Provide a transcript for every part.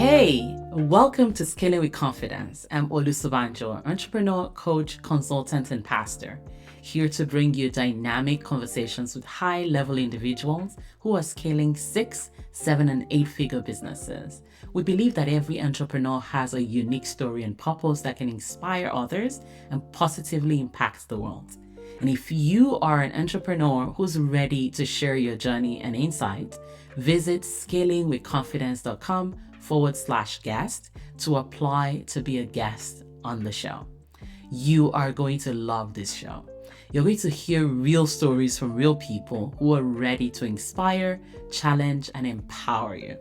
Hey, welcome to Scaling with Confidence. I'm Olusobanjo, entrepreneur, coach, consultant, and pastor, here to bring you dynamic conversations with high-level individuals who are scaling 6, 7, and 8-figure businesses. We believe that every entrepreneur has a unique story and purpose that can inspire others and positively impact the world. And if you are an entrepreneur who's ready to share your journey and insight, visit scalingwithconfidence.com/guest to apply to be a guest on the show. You are going to love this show. You're going to hear real stories from real people who are ready to inspire, challenge, and empower you.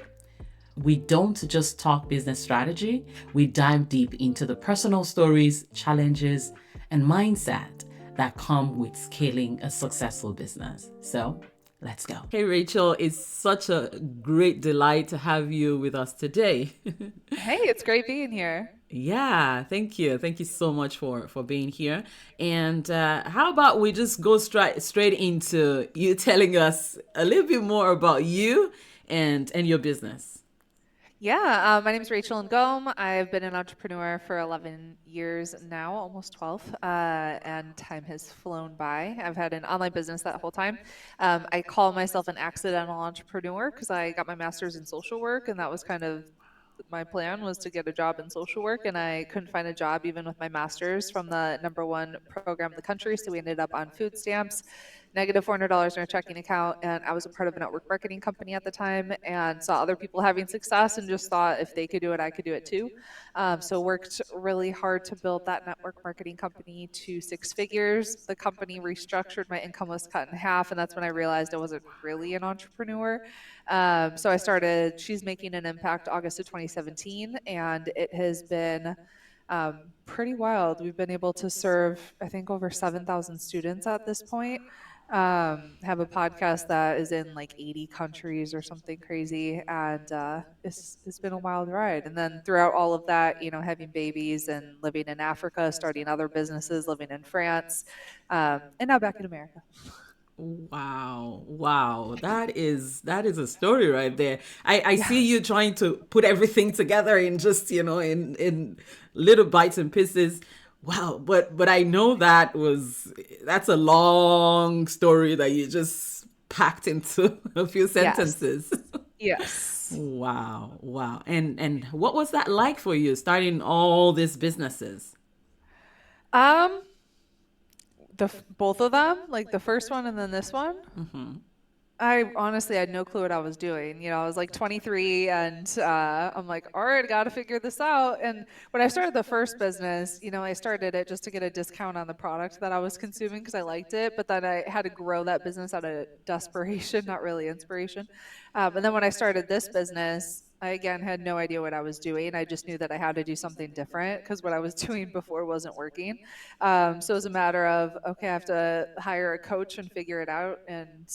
We don't just talk business strategy, we dive deep into the personal stories, challenges, and mindset that come with scaling a successful business. So let's go. Hey, Rachel, it's such a great delight to have you with us today. Hey, it's great being here. Yeah, thank you. Thank you so much for being here. And how about we just go straight into you telling us a little bit more about you and your business. Yeah, my name is Rachel Ngom. I've been an entrepreneur for 11 years now, almost 12, and time has flown by. I've had an online business that whole time. I call myself an accidental entrepreneur because I got my master's in social work, and that was kind of my plan was to get a job in social work, and I couldn't find a job even with my master's from the number one program in the country. So we ended up on food stamps, negative $400 in our checking account. And I was a part of a network marketing company at the time and saw other people having success and just thought if they could do it, I could do it too. So worked really hard to build that network marketing company to 6 figures. The company restructured, my income was cut in half, and that's when I realized I wasn't really an entrepreneur. So I started She's Making an Impact August of 2017, and it has been pretty wild. We've been able to serve, I think, over 7,000 students at this point. Have a podcast that is in like 80 countries or something crazy, and it's been a wild ride. And then throughout all of that, having babies and living in Africa, starting other businesses, living in France, and now back in America. Wow, wow. That is a story right there. I Yeah. see you trying to put everything together in just, in little bites and pieces. Wow, but I know that's a long story that you just packed into a few Yes. sentences. Yes. Wow, wow. And what was that like for you starting all these businesses? Um, both of them, like the first one and then this one. I honestly had no clue what I was doing. I was like 23 and I'm like, all right, I got to figure this out. And when I started the first business, I started it just to get a discount on the product that I was consuming because I liked it. But then I had to grow that business out of desperation, not really inspiration. And then when I started this business, I again had no idea what I was doing. I just knew that I had to do something different because what I was doing before wasn't working. So it was a matter of, okay, I have to hire a coach and figure it out and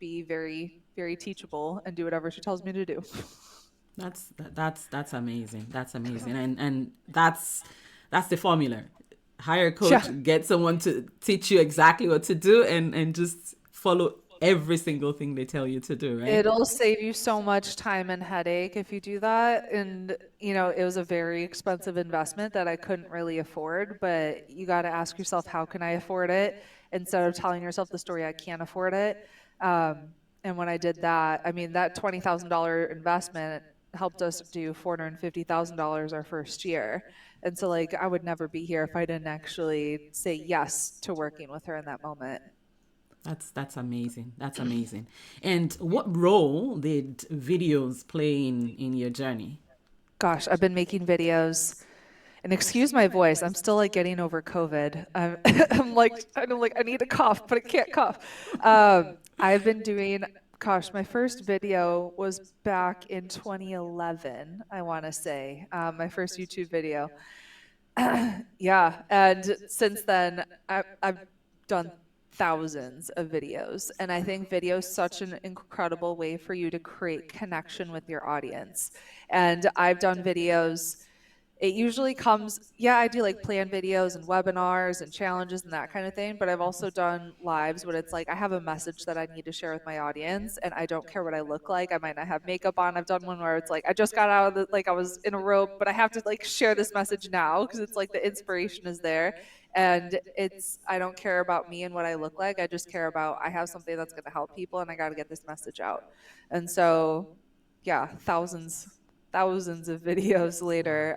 be very, very teachable and do whatever she tells me to do. That's amazing. That's amazing. And that's the formula. Hire a Yeah. coach, get someone to teach you exactly what to do and just follow every single thing they tell you to do, right? It'll save you so much time and headache if you do that. And, it was a very expensive investment that I couldn't really afford, but you got to ask yourself, how can I afford it? Instead of telling yourself the story, I can't afford it. And when I did that, I mean, that $20,000 investment helped us do $450,000 our first year. And so, like, I would never be here if I didn't actually say yes to working with her in that moment. That's amazing. That's amazing. And what role did videos play in your journey? Gosh, I've been making videos. And excuse my voice, I'm still like getting over COVID. I'm like, I need to cough, but I can't cough. I've been doing, gosh, my first video was back in 2011, I want to say, my first YouTube video. Yeah, and since then, I've done thousands of videos, and I think video is such an incredible way for you to create connection with your audience. And I've done videos it usually comes, yeah, I do like plan videos and webinars and challenges and that kind of thing, but I've also done lives when it's like I have a message that I need to share with my audience and I don't care what I look like. I might not have makeup on. I've done one where it's like I just got out of the, like I was in a robe, but I have to like share this message now because it's like the inspiration is there. And it's, I don't care about me and what I look like. I just care about I have something that's going to help people and I got to get this message out. And so, yeah, thousands of videos later.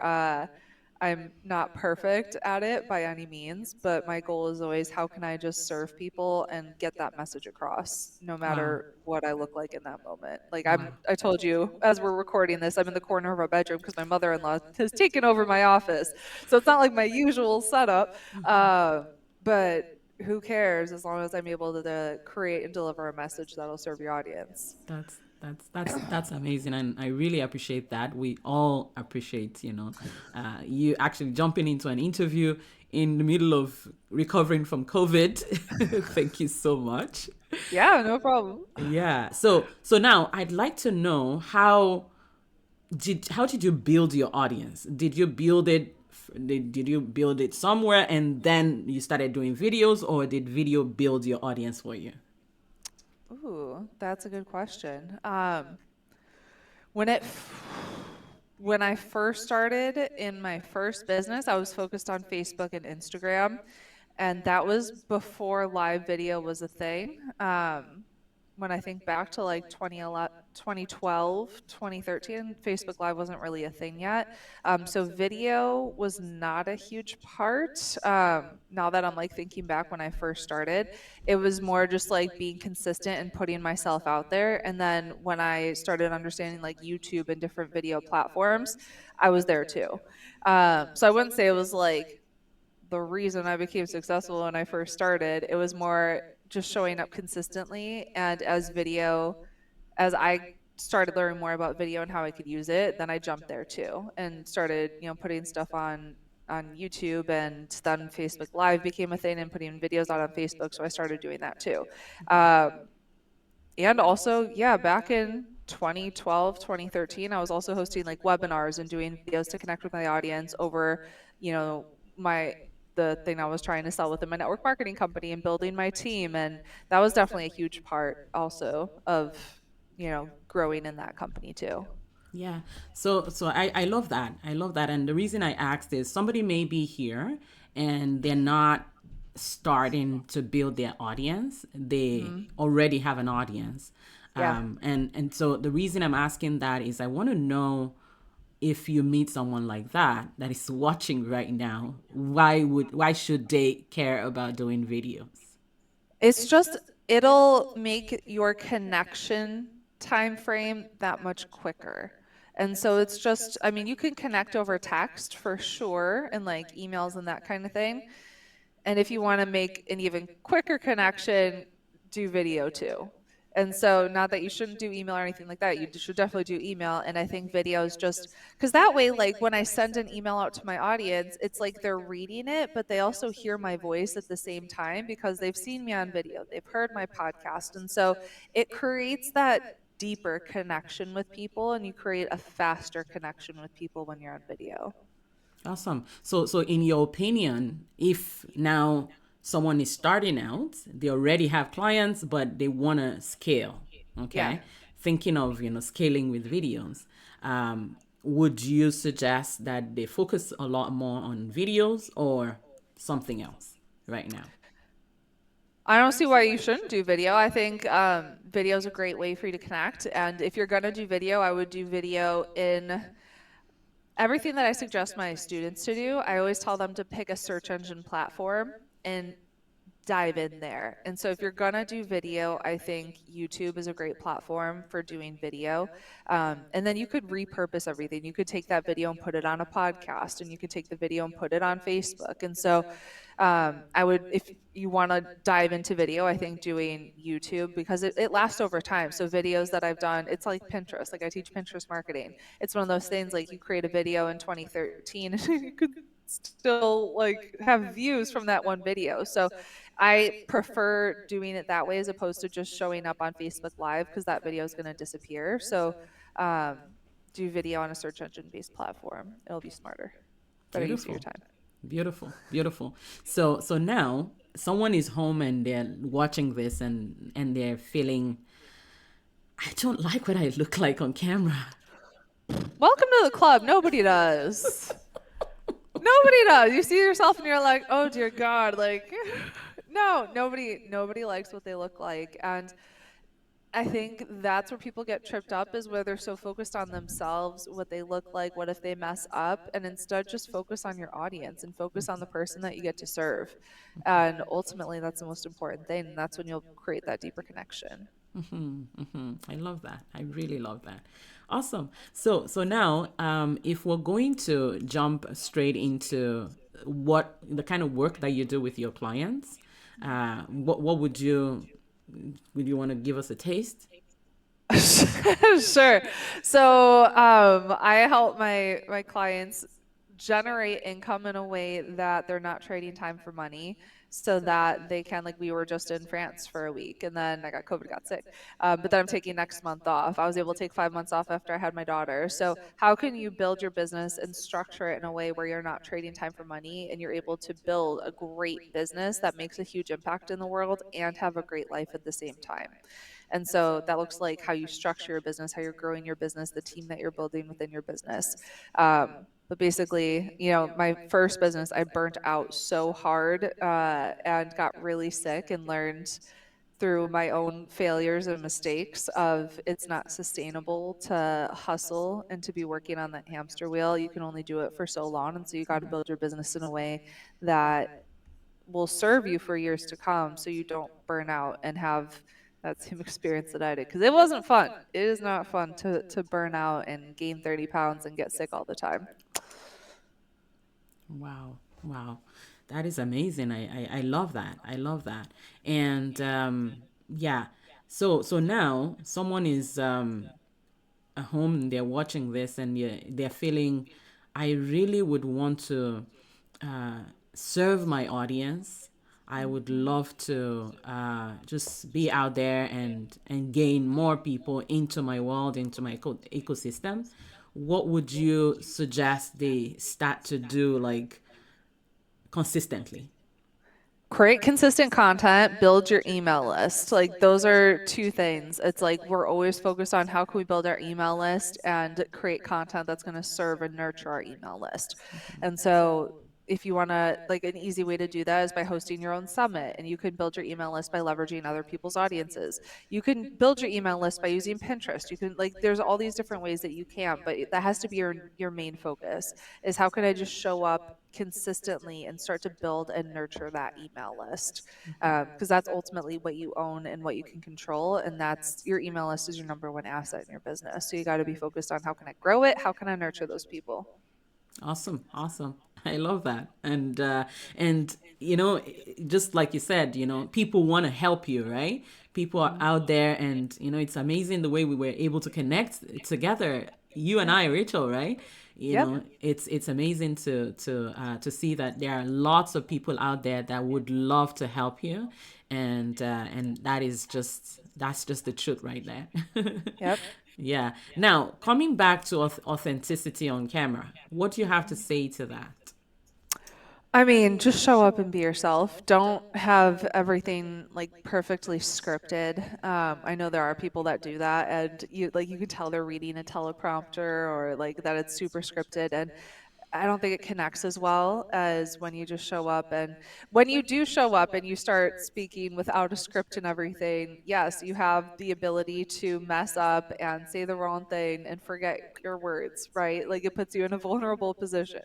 I'm not perfect at it by any means, but my goal is always how can I just serve people and get that message across no Wow. matter what I look like in that moment. Like Wow. I told you as we're recording this, I'm in the corner of our bedroom because my mother-in-law has taken over my office. So it's not like my usual setup. But who cares as long as I'm able to create and deliver a message that'll serve your audience. That's amazing, and I really appreciate that. We all appreciate, you actually jumping into an interview in the middle of recovering from COVID. Thank you so much. Yeah, no problem. Yeah. So now I'd like to know how did you build your audience? Did you build it? Did you build it somewhere and then you started doing videos, or did video build your audience for you? Ooh, that's a good question. When it when I first started in my first business, I was focused on Facebook and Instagram, and that was before live video was a thing. When I think back to like 2011, 2012, 2013, Facebook Live wasn't really a thing yet. So video was not a huge part. Now that I'm like thinking back when I first started, it was more just like being consistent and putting myself out there. And then when I started understanding like YouTube and different video platforms, I was there too. So I wouldn't say it was like the reason I became successful when I first started. It was more just showing up consistently. And as I started learning more about video and how I could use it, then I jumped there too and started, putting stuff on YouTube, and then Facebook Live became a thing and putting videos out on Facebook. So I started doing that too. Um, and also, yeah, back in 2012, 2013, I was also hosting like webinars and doing videos to connect with my audience over, you know, my the thing I was trying to sell within my network marketing company and building my team. And that was definitely a huge part also of, growing in that company too. Yeah. So I love that. I love that. And the reason I asked is somebody may be here and they're not starting to build their audience. They Hmm. already have an audience. Yeah. And so the reason I'm asking that is I want to know, if you meet someone like that is watching right now, why should they care about doing videos? It's just it'll make your connection time frame that much quicker. And so it's just, I mean, you can connect over text for sure and like emails and that kind of thing. And if you want to make an even quicker connection, do video too. And so, not that you shouldn't do email or anything like that, you should definitely do email. And I think videos just because that way, like when I send an email out to my audience, it's like they're reading it, but they also hear my voice at the same time because they've seen me on video, they've heard my podcast. And so it creates that deeper connection with people, and you create a faster connection with people when you're on video. Awesome. So in your opinion, if now someone is starting out, they already have clients, but they want to scale, Yeah. okay? Thinking of, scaling with videos, would you suggest that they focus a lot more on videos or something else right now? I don't see why you shouldn't do video. I think video is a great way for you to connect. And if you're going to do video, I would do video in everything that I suggest my students to do. I always tell them to pick a search engine platform and dive in there. And so if you're gonna do video, I think YouTube is a great platform for doing video. And then you could repurpose everything. You could take that video and put it on a podcast, and you could take the video and put it on Facebook. And so I would, if you want to dive into video, I think doing YouTube because it lasts over time. So videos that I've done, it's like Pinterest. Like I teach Pinterest marketing. It's one of those things like you create a video in 2013 and you could still like have views from that one video. So I prefer doing it that way as opposed to just showing up on Facebook Live because that video is going to disappear. So um, do video on a search engine based platform. It'll be smarter. better use of your Beautiful. time. Beautiful. Beautiful. So now someone is home and they're watching this and they're feeling, I don't like what I look like on camera. Welcome to the club. Nobody does. Nobody does. You see yourself and you're like, oh dear God, like no, nobody likes what they look like. And I think that's where people get tripped up is where they're so focused on themselves, what they look like, what if they mess up, and instead just focus on your audience and focus on the person that you get to serve. And ultimately, that's the most important thing. And that's when you'll create that deeper connection. I love that. I really love that. Awesome. So now, if we're going to jump straight into what the kind of work that you do with your clients, what would you want to give us a taste? Sure. So I help my clients generate income in a way that they're not trading time for money so that they can, like, we were just in France for a week and then I got COVID, got sick. But then I'm taking next month off. I was able to take 5 months off after I had my daughter. So how can you build your business and structure it in a way where you're not trading time for money and you're able to build a great business that makes a huge impact in the world and have a great life at the same time? And so that looks like how you structure your business, how you're growing your business, the team that you're building within your business. But basically, my first business, I burnt out so hard and got really sick and learned through my own failures and mistakes of it's not sustainable to hustle and to be working on that hamster wheel. You can only do it for so long. And so you got to build your business in a way that will serve you for years to come so you don't burn out and have that same experience that I did because it wasn't fun. It is not fun to burn out and gain 30 pounds and get sick all the time. Wow, wow, that is amazing. I love that. I love that. And yeah, so now someone is at home and they're watching this and they're feeling, I really would want to uh, serve my audience. I would love to just be out there and gain more people into my world, into my ecosystem. What would you suggest they start to do, like, consistently? Create consistent content, build your email list. Like those are two things. It's like we're always focused on how can we build our email list and create content that's going to serve and nurture our email list. And so if you want to, like, an easy way to do that is by hosting your own summit, and you can build your email list by leveraging other people's audiences. You can build your email list by using Pinterest. You can, like, there's all these different ways that you can, but that has to be your main focus is how can I just show up consistently and start to build and nurture that email list, because that's ultimately what you own and what you can control, and that's your email list is your number one asset in your business. So you got to be focused on how can I grow it, how can I nurture those people. Awesome, awesome. I love that. And just like you said, people want to help you, right? People are out there and it's amazing the way we were able to connect together, you and Yeah. I, Rachel, right? Yep. It's amazing to see that there are lots of people out there that would love to help you, and that's just the truth right there. Yep. Yeah. Now, coming back to authenticity on camera, what do you have to say to that? I mean, just show up and be yourself. Don't have everything like perfectly scripted. I know there are people that do that, and you can tell they're reading a teleprompter or like that it's super scripted, and I don't think it connects as well as when you just show up. And when you do show up and you start speaking without a script and everything, yes, you have the ability to mess up and say the wrong thing and forget your words, right? Like it puts you in a vulnerable position,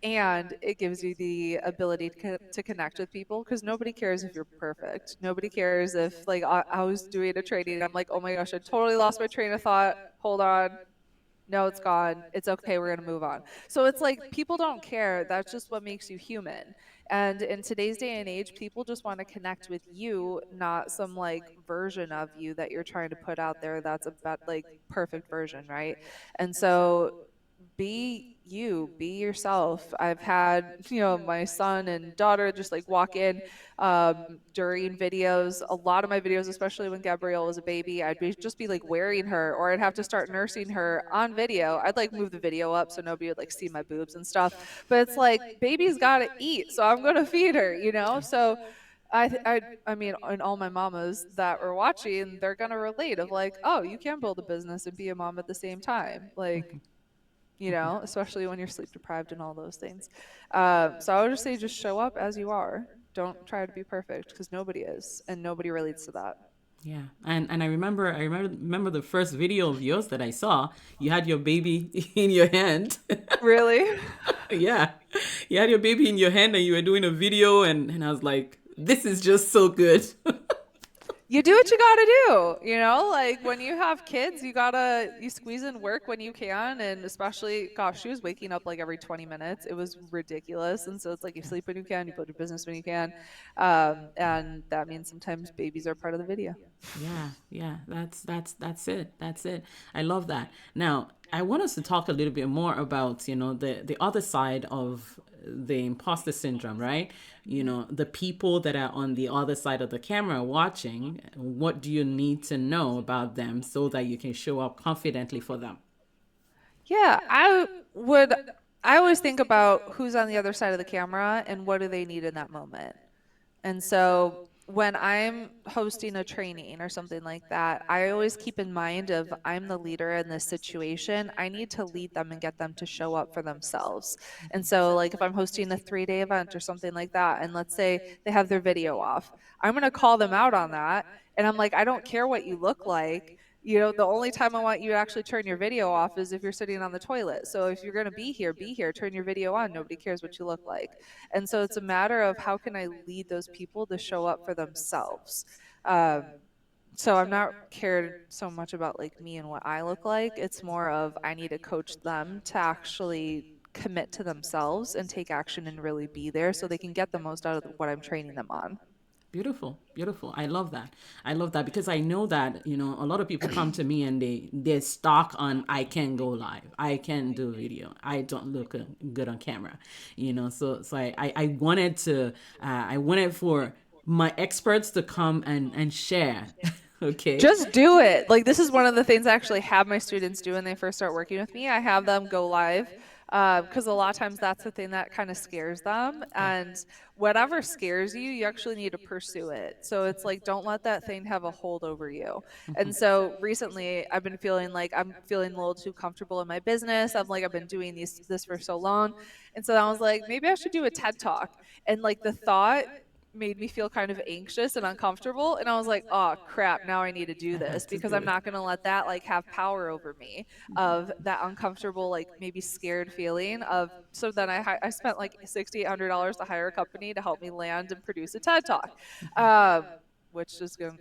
and it gives you the ability to connect with people because nobody cares if you're perfect. Nobody cares if, like, I was doing a training and I'm like, oh my gosh, I totally lost my train of thought. Hold on. No, it's gone. It's okay. We're going to move on. So it's like people don't care. That's just what makes you human. And in today's day and age, people just want to connect with you, not some like version of you that you're trying to put out there that's a like perfect version, right? And so be you, be yourself. I've had, my son and daughter just like walk in during videos. A lot of my videos, especially when Gabrielle was a baby, just be like wearing her, or I'd have to start nursing her on video. I'd like move the video up so nobody would like see my boobs and stuff. But it's like baby's got to eat, so I'm going to feed her. So I mean, and all my mamas that were watching, they're gonna relate of like, oh, you can build a business and be a mom at the same time, like, especially when you're sleep deprived and all those things. So I would just say, just show up as you are. Don't try to be perfect because nobody is, and nobody relates to that. Yeah, and I remember the first video of yours that I saw. You had your baby in your hand. Really? Yeah, you had your baby in your hand and you were doing a video, and I was like, this is just so good. You do what you gotta do, like when you have kids, you squeeze in work when you can. And especially, gosh, she was waking up like every 20 minutes. It was ridiculous. And so it's like you sleep when you can, you build your business when you can. And that means sometimes babies are part of the video. Yeah, yeah, that's it. That's it. I love that. Now, I want us to talk a little bit more about, the other side of the imposter syndrome, right? The people that are on the other side of the camera watching, what do you need to know about them so that you can show up confidently for them? Yeah, I always think about who's on the other side of the camera and what do they need in that moment. And so when I'm hosting a training or something like that, I always keep in mind of I'm the leader in this situation. I need to lead them and get them to show up for themselves. And so like if I'm hosting a 3-day event or something like that, and let's say they have their video off, I'm going to call them out on that. And I'm like, I don't care what you look like. The only time I want you to actually turn your video off is if you're sitting on the toilet. So if you're going to be here, turn your video on. Nobody cares what you look like. And so it's a matter of how can I lead those people to show up for themselves. So I'm not cared so much about like me and what I look like. It's more of I need to coach them to actually commit to themselves and take action and really be there so they can get the most out of what I'm training them on. Beautiful, beautiful. I love that. I love that because I know that, a lot of people come to me and they're stuck on I can go live. I can do video. I don't look good on camera. So I wanted to I wanted for my experts to come and share. Okay. Just do it. Like this is one of the things I actually have my students do when they first start working with me. I have them go live because a lot of times that's the thing that kind of scares them. Yeah. And whatever scares you, you actually need to pursue it. So it's like don't let that thing have a hold over you. And so recently I've been feeling like I'm feeling a little too comfortable in my business. I've been doing this for so long. And so I was like, maybe I should do a TED talk. And like the thought made me feel kind of anxious and uncomfortable. And I was like, oh crap, now I need to do I this had to because do I'm it. not going to let that like have power over me of that uncomfortable, like maybe scared feeling of. So then I spent like $6,800 to hire a company to help me land and produce a TED talk, which is going,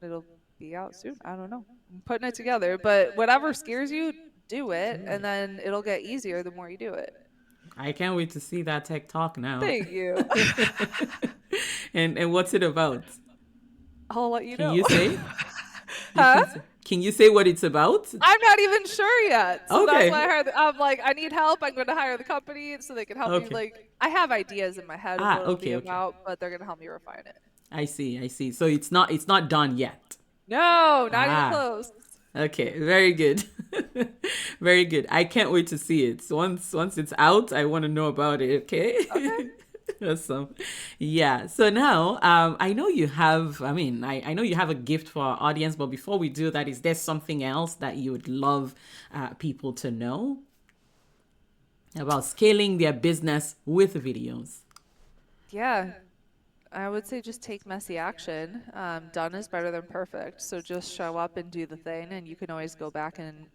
it'll be out soon. I don't know. I'm putting it together, but whatever scares you, do it. And then it'll get easier the more you do it. I can't wait to see that tech talk now. Thank you. And what's it about? I'll let you Can know. you say? You Huh? can you say what it's about? I'm not even sure yet. So that's why Okay. I'm like, I need help. I'm going to hire the company so they can help me. Okay. Like, I have ideas in my head of what it'll be Okay, okay. about, but they're going to help me refine it. I see, I see. So it's not done yet. No, not even Ah. close. Okay, very good. Very good. I can't wait to see it. So once it's out, I want to know about it, okay? Okay. Awesome. Yeah. So now, I know you have, I know you have a gift for our audience, but before we do that, is there something else that you would love people to know about scaling their business with videos? Yeah. I would say just take messy action. Done is better than perfect. So just show up and do the thing, and you can always go back and,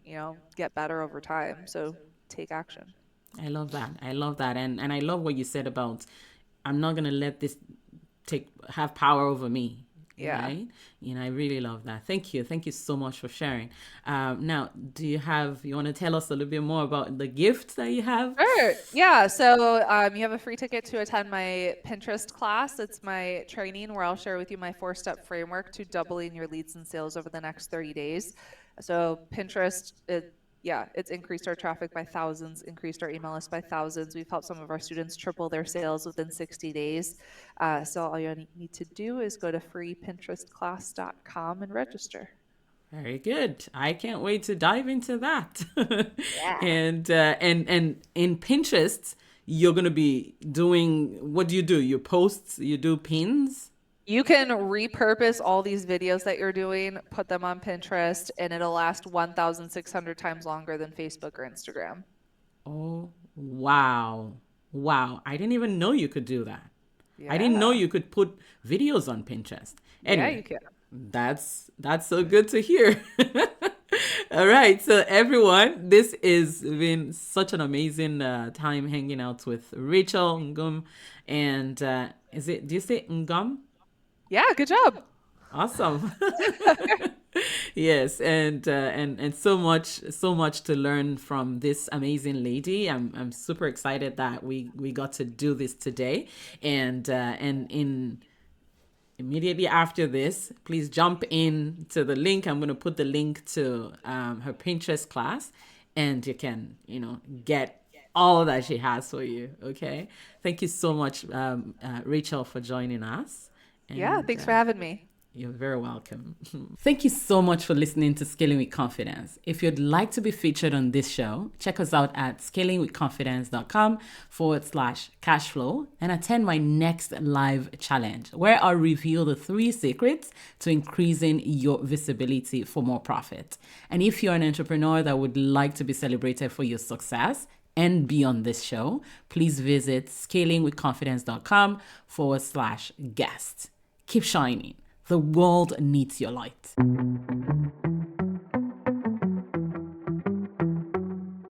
get better over time. So take action. I love that. I love that. And I love what you said about I'm not gonna let this take have power over me. Yeah. Right? I really love that. Thank you. Thank you so much for sharing. Now, you want to tell us a little bit more about the gift that you have? Sure. Yeah. So you have a free ticket to attend my Pinterest class. It's my training where I'll share with you my 4-step framework to doubling your leads and sales over the next 30 days. So Pinterest, yeah, it's increased our traffic by thousands, increased our email list by thousands. We've helped some of our students triple their sales within 60 days. So all you need to do is go to freepinterestclass.com and register. Very good. I can't wait to dive into that. Yeah. And in Pinterest, you're gonna be doing, what do? You post, you do pins. You can repurpose all these videos that you're doing, put them on Pinterest, and it'll last 1,600 times longer than Facebook or Instagram. Oh, wow. Wow. I didn't even know you could do that. I didn't know Yeah. you could put videos on Pinterest. Yeah, Anyway, you can. that's so good to hear. All right, so everyone, this has been such an amazing time hanging out with Rachel Ngom, and is it? Do you say Ngom? Yeah, good job. Awesome. Yes, and so much to learn from this amazing lady. I'm super excited that we got to do this today, and in immediately after this, please jump in to the link. I'm going to put the link to her Pinterest class, and you can, get all that she has for you. Okay. Thank you so much, Rachel, for joining us. Yeah, And thanks for having me. you're very welcome. Thank you so much for listening to Scaling with Confidence. If you'd like to be featured on this show, check us out at scalingwithconfidence.com/cashflow and attend my next live challenge where I'll reveal the 3 secrets to increasing your visibility for more profit. And if you're an entrepreneur that would like to be celebrated for your success and be on this show, please visit scalingwithconfidence.com/guest. Keep shining. The world needs your light.